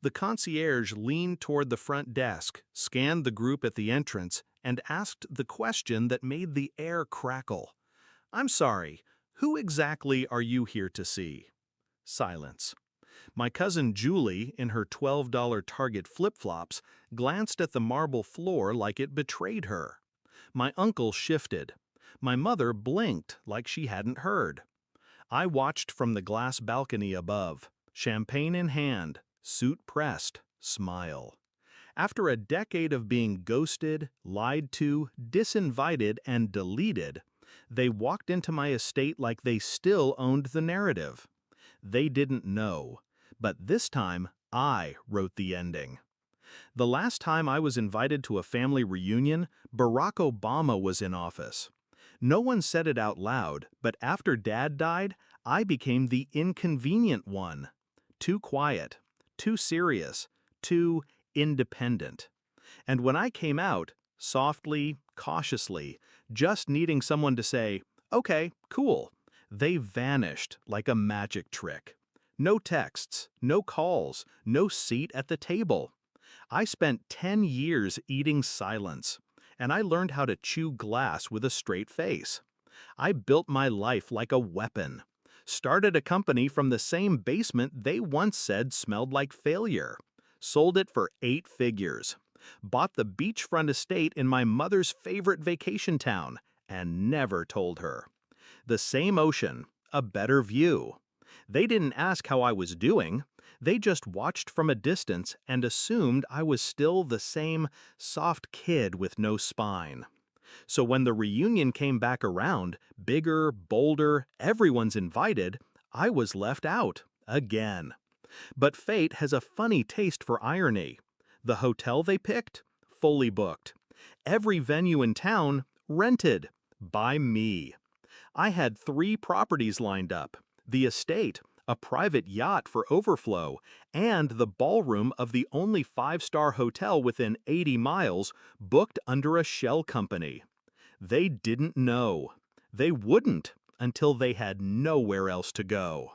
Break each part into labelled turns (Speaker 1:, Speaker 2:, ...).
Speaker 1: The concierge leaned toward the front desk, scanned the group at the entrance, and asked the question that made the air crackle. "I'm sorry, who exactly are you here to see?" Silence. My cousin Julie, in her $12 Target flip-flops, glanced at the marble floor like it betrayed her. My uncle shifted. My mother blinked like she hadn't heard. I watched from the glass balcony above, champagne in hand, suit pressed, smile. After a decade of being ghosted, lied to, disinvited, and deleted, they walked into my estate like they still owned the narrative. They didn't know, but this time I wrote the ending. The last time I was invited to a family reunion, Barack Obama was in office. No one said it out loud, but after Dad died, I became the inconvenient one. Too quiet, too serious, too independent. And when I came out, softly, cautiously, just needing someone to say, "Okay, cool," they vanished like a magic trick. No texts, no calls, no seat at the table. I spent 10 years eating silence, and I learned how to chew glass with a straight face. I built my life like a weapon. Started a company from the same basement they once said smelled like failure. Sold it for 8 figures. Bought the beachfront estate in my mother's favorite vacation town, and never told her. The same ocean, a better view. They didn't ask how I was doing. They just watched from a distance and assumed I was still the same soft kid with no spine. So when the reunion came back around, bigger, bolder, everyone's invited, I was left out, again. But fate has a funny taste for irony. The hotel they picked? Fully booked. Every venue in town? Rented. By me. I had 3 properties lined up. The estate, a private yacht for overflow, and the ballroom of the only 5-star hotel within 80 miles, booked under a shell company. They didn't know. They wouldn't until they had nowhere else to go.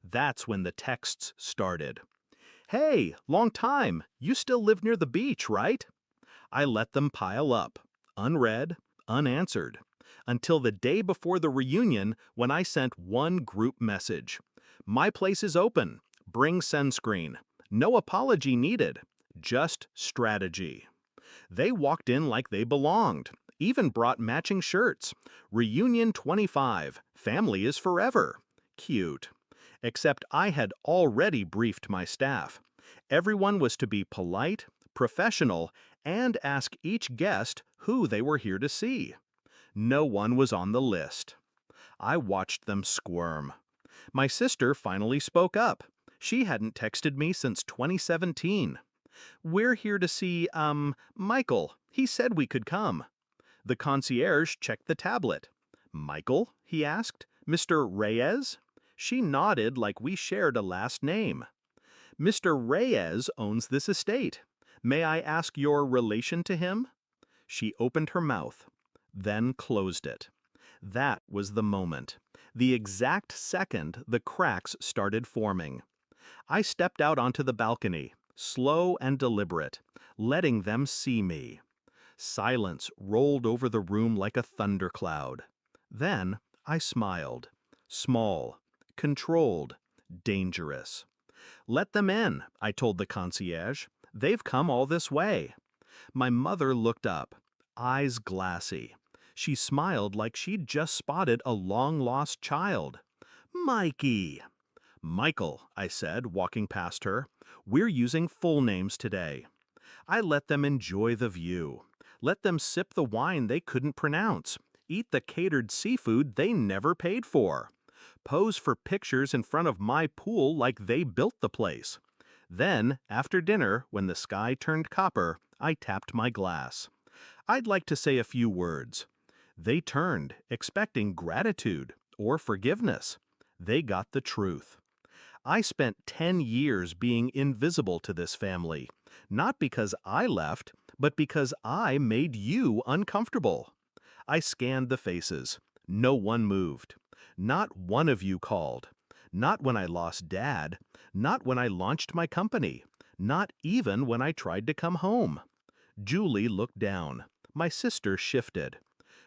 Speaker 1: That's when the texts started. "Hey, long time. You still live near the beach, right?" I let them pile up, unread, unanswered, until the day before the reunion when I sent one group message. "My place is open. Bring sunscreen. No apology needed. Just strategy." They walked in like they belonged, even brought matching shirts. "Reunion 25. Family is forever." Cute. Except I had already briefed my staff. Everyone was to be polite, professional, and ask each guest who they were here to see. No one was on the list. I watched them squirm. My sister finally spoke up. She hadn't texted me since 2017. "We're here to see, Michael. He said we could come." The concierge checked the tablet. "Michael?" he asked. "Mr. Reyes?" She nodded like we shared a last name. "Mr. Reyes owns this estate. May I ask your relation to him?" She opened her mouth, then closed it. That was the moment. The exact second the cracks started forming. I stepped out onto the balcony, slow and deliberate, letting them see me. Silence rolled over the room like a thundercloud. Then I smiled. Small, controlled, dangerous. "Let them in," I told the concierge. "They've come all this way." My mother looked up, eyes glassy. She smiled like she'd just spotted a long-lost child. "Mikey." "Michael," I said, walking past her. "We're using full names today." I let them enjoy the view. Let them sip the wine they couldn't pronounce. Eat the catered seafood they never paid for. Pose for pictures in front of my pool like they built the place. Then, after dinner, when the sky turned copper, I tapped my glass. I'd like to say a few words. They turned, expecting gratitude or forgiveness. They got the truth. I spent 10 years being invisible to this family, not because I left, but because I made you uncomfortable. I scanned the faces. No one moved. Not one of you called. Not when I lost Dad. Not when I launched my company. Not even when I tried to come home. Julie looked down. My sister shifted.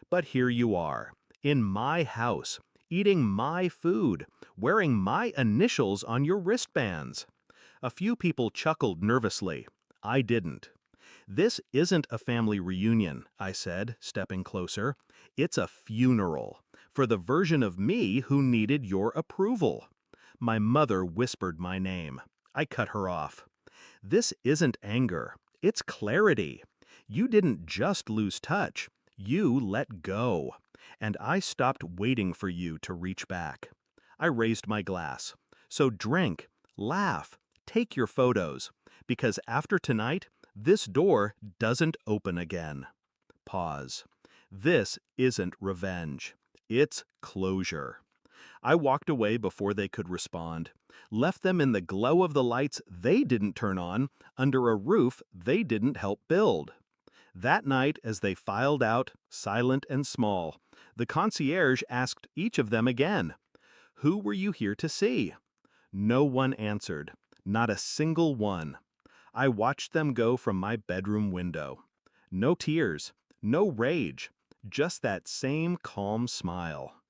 Speaker 1: But here you are, in my house, eating my food, wearing my initials on your wristbands. A few people chuckled nervously. I didn't. This isn't a family reunion, I said, stepping closer. It's a funeral, for the version of me who needed your approval. My mother whispered my name. I cut her off. This isn't anger, it's clarity. You didn't just lose touch, you let go. And I stopped waiting for you to reach back. I raised my glass. So drink, laugh, take your photos, because after tonight, this door doesn't open again. Pause. This isn't revenge. It's closure. I walked away before they could respond, left them in the glow of the lights they didn't turn on, under a roof they didn't help build. That night, as they filed out, silent and small, the concierge asked each of them again, "Who were you here to see?" No one answered, not a single one. I watched them go from my bedroom window. No tears, no rage, just that same calm smile.